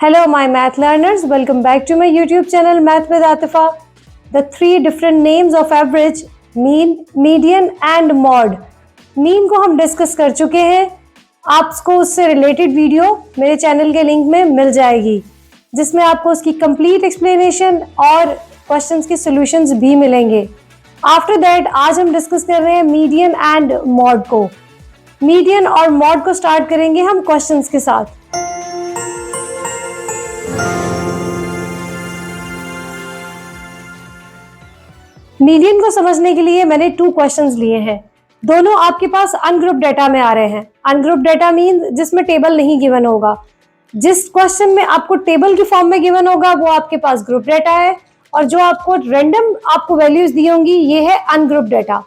Hello, my math learners. Welcome back to my YouTube channel, Math with Atifa. The three different names of average, mean, median and mod. Mean को हम discuss कर चुके हैं. आपको उससे related video मेरे channel के link में मिल जाएगी, जिसमें आपको उसकी कंप्लीट एक्सप्लेनेशन और क्वेश्चंस के सॉल्यूशंस भी मिलेंगे. आफ्टर दैट आज हम डिस्कस कर रहे हैं मीडियन एंड मॉड को. मीडियन और मॉड को स्टार्ट करेंगे हम क्वेश्चंस के साथ. मीडियन को समझने के लिए मैंने 2 क्वेश्चंस लिए हैं. दोनों आपके पास अनग्रुप डेटा में आ रहे हैं. अनग्रुप डेटा मीन जिसमें टेबल नहीं गिवन होगा. जिस क्वेश्चन में आपको टेबल की फॉर्म में गिवन होगा वो आपके पास ग्रुप डेटा है, और जो आपको रैंडम आपको वैल्यूज दी होंगी ये है अनग्रुप डेटा.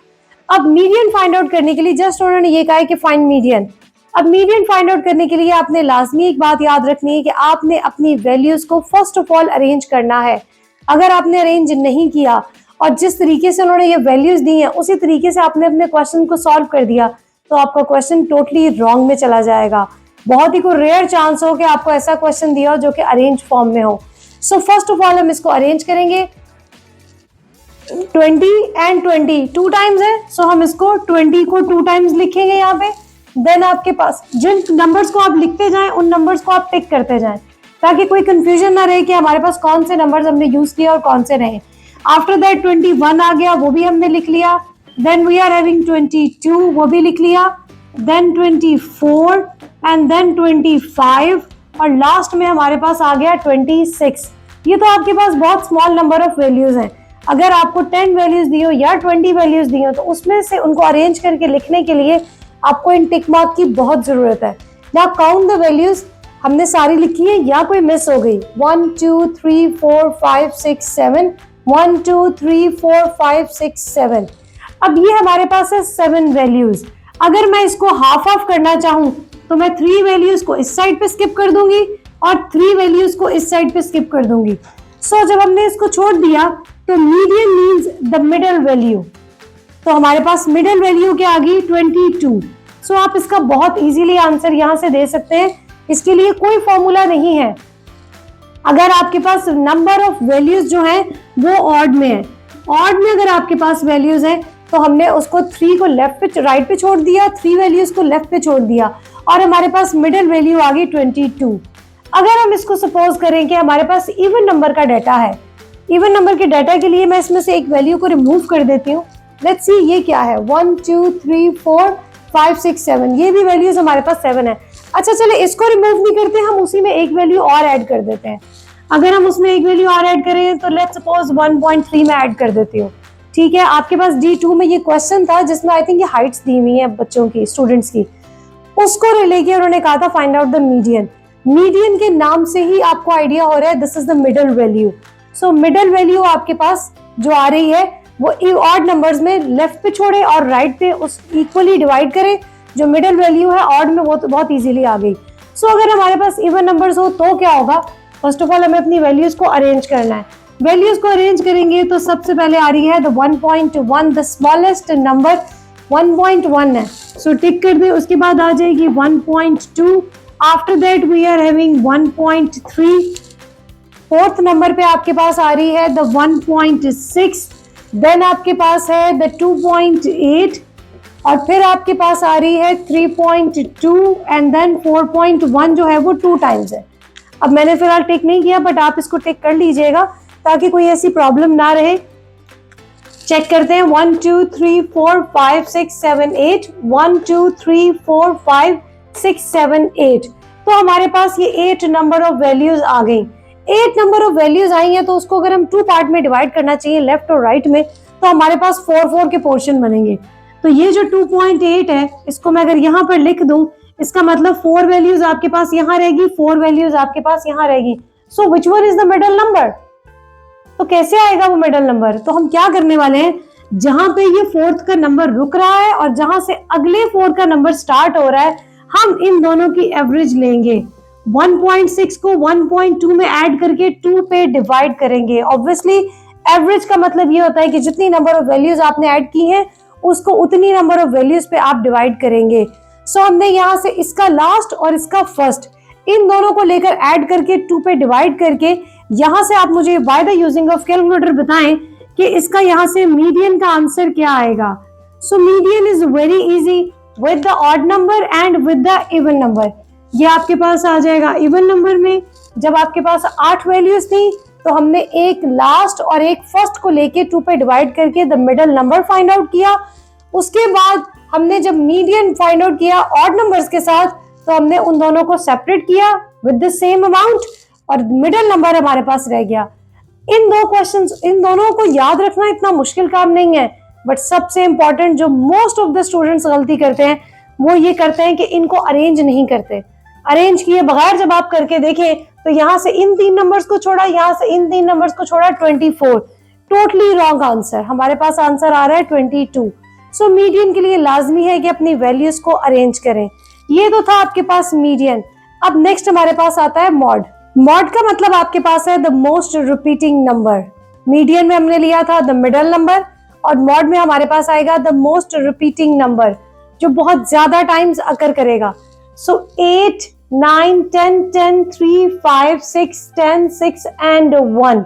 अब मीडियन फाइंड आउट करने के लिए जस्ट उन्होंने ये कहा है कि फाइंड मीडियन. अब मीडियन फाइंड आउट करने के लिए आपने लाजमी एक बात याद रखनी है कि आपने अपनी वैल्यूज को फर्स्ट ऑफ ऑल अरेंज करना है. अगर आपने अरेंज नहीं किया और जिस तरीके से उन्होंने ये वैल्यूज दी हैं उसी तरीके से आपने अपने क्वेश्चन को सॉल्व कर दिया तो आपका क्वेश्चन टोटली रॉन्ग में चला जाएगा. बहुत ही कोई रेयर चांस हो कि आपको ऐसा क्वेश्चन दिया हो जो कि अरेंज फॉर्म में हो. सो फर्स्ट ऑफ ऑल हम इसको अरेंज करेंगे. 20 एंड 20 2 टाइम्स है, सो हम इसको 20 को 2 टाइम्स लिखेंगे यहाँ पे. देन आपके पास जिन नंबर्स को आप लिखते जाएं उन नंबर्स को आप टिक करते जाएं ताकि कोई कंफ्यूजन ना रहे कि हमारे पास कौन से नंबर्स हमने यूज किया और कौन से रहे. आफ्टर दैट 21 आ गया, वो भी हमने लिख लिया. देन वी आर हैविंग 22, वो भी लिख लिया. देन 24 एंड देन 25 और लास्ट में हमारे पास आ गया 26. ये तो आपके पास बहुत स्मॉल नंबर ऑफ वैल्यूज हैं. अगर आपको 10 वैल्यूज दी हो या 20 वैल्यूज दी हो तो उसमें से उनको अरेंज करके लिखने के लिए आपको इन टिक मार्क की बहुत जरूरत है. Now count the values. हमने सारी लिखी है या कोई मिस हो गई. 1 2 3 4 5 6 7 1 2 3 4 5 6 7. अब ये हमारे पास है 7 वैल्यूज. अगर मैं इसको हाफ ऑफ करना चाहूं तो मैं 3 वैल्यूज को इस साइड पे स्किप कर दूंगी और 3 वैल्यूज को इस साइड पे स्किप कर दूंगी. सो जब हमने इसको छोड़ दिया तो median means the middle value. तो हमारे पास मिडल वैल्यू क्या आ गई 22. सो आप इसका बहुत इजीली आंसर यहां से दे सकते हैं. इसके लिए कोई फॉर्मूला नहीं है. अगर आपके पास नंबर ऑफ वैल्यूज जो है वो ऑड में है, ऑड में अगर आपके पास वैल्यूज है तो हमने उसको 3 को लेफ्ट पे राइट पे छोड़ दिया, 3 वैल्यूज को लेफ्ट पे छोड़ दिया और हमारे पास मिडिल वैल्यू आ गई 22. अगर हम इसको सपोज करें कि हमारे पास इवन नंबर का डाटा है, इवन नंबर के डाटा के लिए मैं इसमें से एक वैल्यू को रिमूव कर देती हूँ. लेट्स सी ये क्या है. 1 2 3 4 5 6 7. ये भी वैल्यूज हमारे पास 7 है. अच्छा चले इसको रिमूव नहीं करते, हम उसी में एक वैल्यू और ऐड कर देते हैं. अगर हम उसमें एक वैल्यू और ऐड करें तो लेट्स सपोज 1.3 में ऐड कर देती हूँ. ठीक है, आपके पास D2 में ये क्वेश्चन था जिसमें आई थिंक ये हाइट्स दी हुई है बच्चों की, स्टूडेंट्स की. उसको लेके उन्होंने कहा था find out the median. Median के नाम से ही आपको आइडिया हो रहा है this is the middle value. So middle value आपके पास जो आ रही है वो ऑड नंबर्स में लेफ्ट पे छोड़े और राइट पे उस इक्वली डिवाइड करें. जो मिडल वैल्यू है ऑड में वो तो बहुत इजीली आ गई. सो अगर हमारे पास इवन नंबर्स हो तो क्या होगा. फर्स्ट ऑफ ऑल हमें अपनी वैल्यूज को अरेंज करना है. वैल्यूज को अरेंज करेंगे तो सबसे पहले आ रही है द 1.1. द स्मॉलेस्ट नंबर 1.1 है, सो टिक कर दे. उसके बाद आ जाएगी 1.2. After that we are having 1.3. Fourth number पे आपके पास आ रही है द 1.6. देन आपके पास है द 2.8 और फिर आपके पास आ रही है 3.2 एंड देन 4.1 जो है वो 2 टाइम्स है. अब मैंने फिलहाल टिक नहीं किया बट आप इसको टिक कर लीजिएगा ताकि कोई ऐसी प्रॉब्लम ना रहे. चेक करते हैं. 1 2 3 4 5 6 7 8. 1 2 3 4 5 6 7 8. तो हमारे पास ये 8 नंबर ऑफ वैल्यूज आ गई. 8 नंबर ऑफ वैल्यूज आई हैं तो उसको अगर हम 2 पार्ट में डिवाइड करना चाहिए लेफ्ट और राइट में तो हमारे पास 4 के पोर्शन बनेंगे. तो ये जो 2.8 है इसको मैं अगर यहाँ पर लिख दूं इसका मतलब 4 वैल्यूज आपके पास यहाँ रहेगी, 4 वैल्यूज आपके पास यहाँ रहेगी. So which one is the middle number. तो कैसे आएगा वो मिडल नंबर. तो हम क्या करने वाले हैं, जहां पे ये 4th का नंबर रुक रहा है और जहां से अगले 4 का नंबर स्टार्ट हो रहा है हम इन दोनों की एवरेज लेंगे. 1.6 को 1.2 में ऐड करके 2 पे डिवाइड करेंगे. ऑब्वियसली एवरेज का मतलब ये होता है कि जितनी नंबर ऑफ वैल्यूज आपने ऐड की हैं उसको उतनी नंबर ऑफ वैल्यूज पे आप डिवाइड करेंगे. सो हमने यहाँ से इसका लास्ट और इसका फर्स्ट इन दोनों को लेकर ऐड करके 2 पे डिवाइड करके यहां से आप मुझे by the using of calculator बताएं कि इसका यहां से मीडियन का आंसर क्या आएगा। So median is very easy with the odd number and with the even number. ये आपके पास आ जाएगा इवन नंबर में। जब आपके पास 8 वैल्यूज थी तो हमने एक लास्ट और एक फर्स्ट को लेके 2 पे डिवाइड करके the middle number find out किया। उसके बाद हमने जब मीडियन फाइंड आउट किया ऑड नंबर्स के साथ तो हमने उन दोनों को सेपरेट किया विद द सेम अमाउंट और मिडल नंबर हमारे पास रह गया। इन दोनों को याद रखना इतना मुश्किल काम नहीं है, बट सबसे इंपॉर्टेंट जो मोस्ट ऑफ द स्टूडेंट्स गलती करते हैं वो ये करते हैं कि इनको अरेंज नहीं करते। अरेंज किए बगैर जब आप करके देखें तो यहाँ से इन 3 नंबर्स को छोड़ा, यहाँ से इन 3 नंबर्स को छोड़ा, 24। Totally wrong answer. हमारे पास आंसर आ रहा है 22। सो मीडियन के लिए लाजमी है कि अपनी वैल्यूज को अरेंज करें। ये तो था आपके पास मीडियन। अब नेक्स्ट हमारे पास आता है मॉड। मॉड का मतलब आपके पास है the most repeating number. Median में हमने लिया था द मिडल नंबर और मॉड में हमारे पास आएगा द मोस्ट रिपीटिंग नंबर जो बहुत ज्यादा टाइम्स अकर करेगा। सो 8, 9, 10, 10, 3, 5, 6, 10, 6 एंड 1।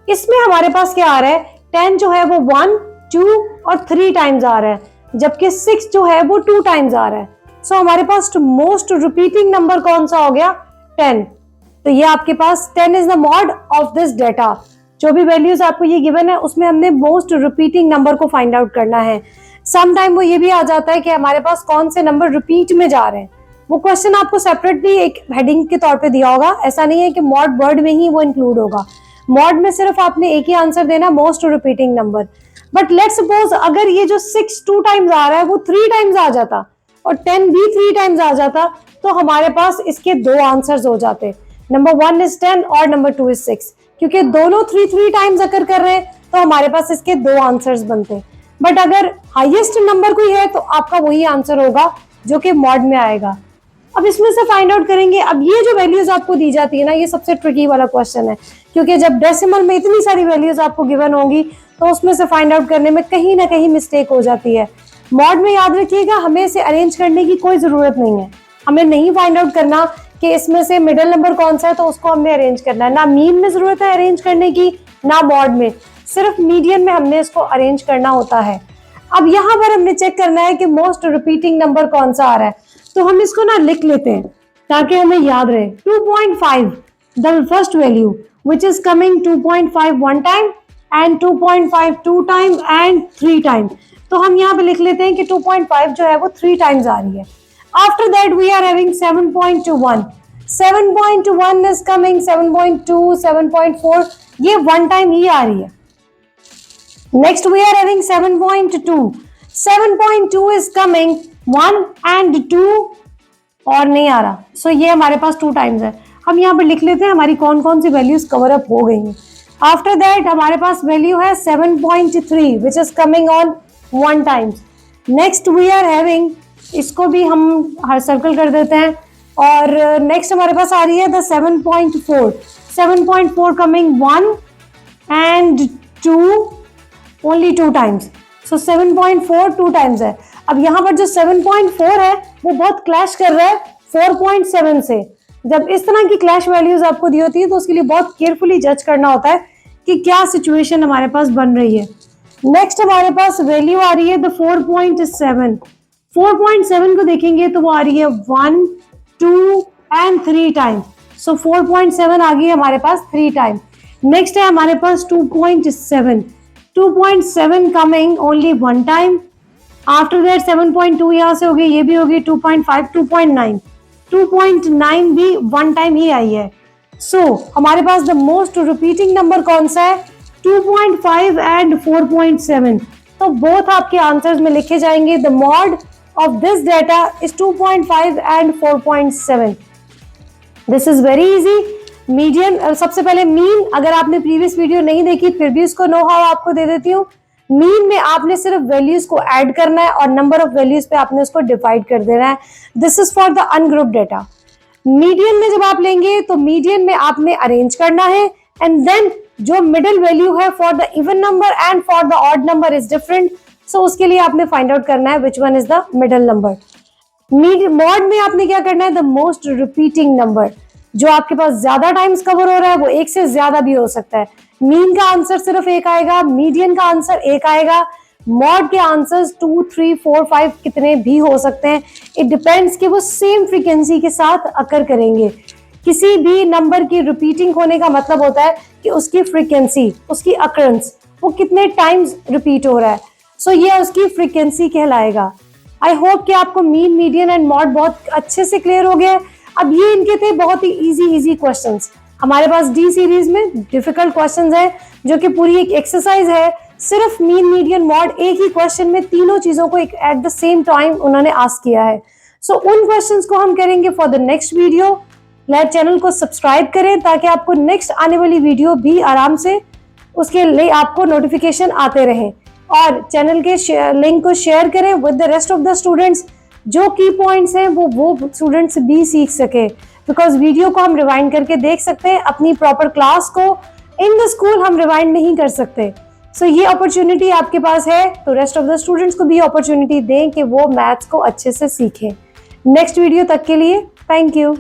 इसमें हमारे पास क्या आ रहा है, 10 जो है वो 1, 2 और 3 टाइम्स आ रहा है, जबकि 6 जो है वो 2 टाइम्स आ रहा है। सो हमारे पास मोस्ट रिपीटिंग नंबर कौन सा हो गया, 10। तो ये आपके पास 10 is the mod of this data. जो भी वैल्यूज आपको ये गिवन है उसमें हमने मोस्ट रिपीटिंग नंबर को फाइंड आउट करना है। सम टाइम वो ये भी आ जाता है कि हमारे पास कौन से नंबर रिपीट में जा रहे हैं। वो क्वेश्चन आपको सेपरेटली एक हेडिंग के तौर पे दिया होगा। ऐसा नहीं है कि मॉड वर्ड में ही वो इंक्लूड होगा। मॉड में सिर्फ आपने एक ही आंसर देना, most repeating number. But let's suppose अगर ये जो 6 2 टाइम्स आ रहा है वो 3 टाइम्स आ जाता और 10 भी 3 टाइम्स आ जाता तो हमारे पास इसके 2 आंसर्स हो जाते। नंबर 1 इज 10 और नंबर 2 इज 6। क्योंकि दोनों 3 टाइम्स अकर कर रहे हैं तो हमारे पास इसके 2 आंसर्स बनते। बट अगर हाईएस्ट नंबर कोई है तो आपका वही आंसर होगा जो कि मॉड में आएगा। अब इसमें से फाइंड आउट करेंगे। अब ये जो वैल्यूज आपको दी जाती है ना, ये सबसे ट्रिकी वाला क्वेश्चन है, क्योंकि जब डेसिमल में इतनी सारी वैल्यूज आपको गिवन होंगी तो उसमें से फाइंड आउट करने में कहीं ना कहीं मिस्टेक हो जाती है। मॉड में याद रखिएगा हमें इसे अरेंज करने की कोई जरूरत नहीं है। हमें नहीं फाइंड आउट करना कि इसमें से मिडिल नंबर कौन सा है तो उसको हमने अरेंज करना है। ना मीन में जरूरत है अरेंज करने की, ना मॉड में, सिर्फ मीडियन में हमने इसको अरेंज करना होता है। अब यहाँ पर हमने चेक करना है कि मोस्ट रिपीटिंग नंबर कौन सा आ रहा है, तो हम इसको ना लिख लेते हैं ताकि हमें याद रहे। 2.5 the first value which is coming 2.5 1 time and 2.5 2 time and 3 time. तो हम यहाँ पे लिख लेते हैं कि 2.5 जो है वो 3 टाइम्स आ रही है। After that we are having 7.1. 7.1 is coming, 7.2, 7.4 ये 1 टाइम ही आ रही है। Next we are having 7.2. 7.2 is coming 1 and 2 और नहीं आ रहा। सो ये हमारे पास 2 टाइम्स है। हम यहाँ पे लिख लेते हैं हमारी कौन कौन सी वैल्यूज कवर अप हो गई हैं। After that हमारे पास वैल्यू है 7.3 which is coming on 1 times. Next we are having, इसको भी हम हर सर्कल कर देते हैं, और नेक्स्ट हमारे पास आ रही है the 7.4। 7.4 coming 1 and 2 only 2 times. So 7.4 2 times है। अब यहाँ पर जो 7.4 है वो बहुत क्लैश कर रहा है 4.7 से। जब इस तरह की क्लैश वैल्यूज आपको दी होती है तो उसके लिए बहुत केयरफुली जज करना होता है कि क्या सिचुएशन हमारे पास बन रही है। नेक्स्ट हमारे पास वैल्यू आ रही है द 4.7। 4.7 को देखेंगे तो वो आ रही है 1, 2 एंड 3 टाइम। सो 4.7 आ गई हमारे पास 3 टाइम। नेक्स्ट है हमारे पास 2.7। 2.7 coming only 1 time. After that 7.2 यहाँ से होगी, ये भी होगी 2.5, 2.9। 2.9 भी 1 टाइम ही आई है। सो हमारे पास द मोस्ट रिपीटिंग नंबर कौन सा है, 2.5 एंड 4.7। तो बोथ आपके आंसर्स में लिखे जाएंगे the mod of this data is 2.5 and 4.7. This is very easy. Median, सबसे पहले मीन, अगर आपने प्रीवियस वीडियो नहीं देखी फिर भी उसको नो हाउ आपको दे देती हूँ। मीन में आपने सिर्फ वैल्यूज को ऐड करना है और नंबर ऑफ वैल्यूज पे आपने उसको डिवाइड कर देना है। This is for the ungroup data. Median में जब आप लेंगे तो मीडियन में आपने अरेंज करना है एंड देन जो मिडिल वैल्यू है for the even number and for the odd number is different. So उसके लिए आपने फाइंड आउट करना है which one is the middle number. Mode में आपने क्या करना है, द मोस्ट रिपीटिंग नंबर, जो आपके पास ज्यादा टाइम्स कवर हो रहा है वो एक से ज्यादा भी हो सकता है। मीन का आंसर सिर्फ एक आएगा, मीडियन का आंसर एक आएगा, मॉड के आंसर्स 2, 3, 4, 5 कितने भी हो सकते हैं। इट डिपेंड्स कि वो सेम फ्रीक्वेंसी के साथ अकर करेंगे। किसी भी नंबर की रिपीटिंग होने का मतलब होता है कि उसकी फ्रीक्वेंसी, उसकी अकरेंस, वो कितने टाइम्स रिपीट हो रहा है। सो ये उसकी फ्रीक्वेंसी कहलाएगा। आई होप कि आपको मीन, मीडियन एंड मॉड बहुत अच्छे से क्लियर हो गया है। अब ये इनके थे बहुत ही इजी क्वेश्चंस। हमारे पास डी सीरीज में डिफिकल्ट क्वेश्चंस है, जो कि पूरी एक एक्सरसाइज है। सिर्फ मीन, मीडियन, मॉड एक ही क्वेश्चन में तीनों चीजों को एक एट द सेम टाइम उन्होंने आस्क किया है। सो उन क्वेश्चंस को हम करेंगे for the next video. Channel को सब्सक्राइब करें ताकि आपको नेक्स्ट आने वाली वीडियो भी आराम से उसके लिए आपको नोटिफिकेशन आते रहे। और चैनल के लिंक को शेयर करें with the rest of the students. जो की पॉइंट्स हैं वो स्टूडेंट्स भी सीख सके, बिकॉज वीडियो को हम रिवाइंड करके देख सकते हैं, अपनी प्रॉपर क्लास को इन द स्कूल हम रिवाइंड नहीं कर सकते। सो ये अपॉर्चुनिटी आपके पास है, तो रेस्ट ऑफ द स्टूडेंट्स को भी अपॉर्चुनिटी दें कि वो मैथ्स को अच्छे से सीखें। नेक्स्ट वीडियो तक के लिए थैंक यू।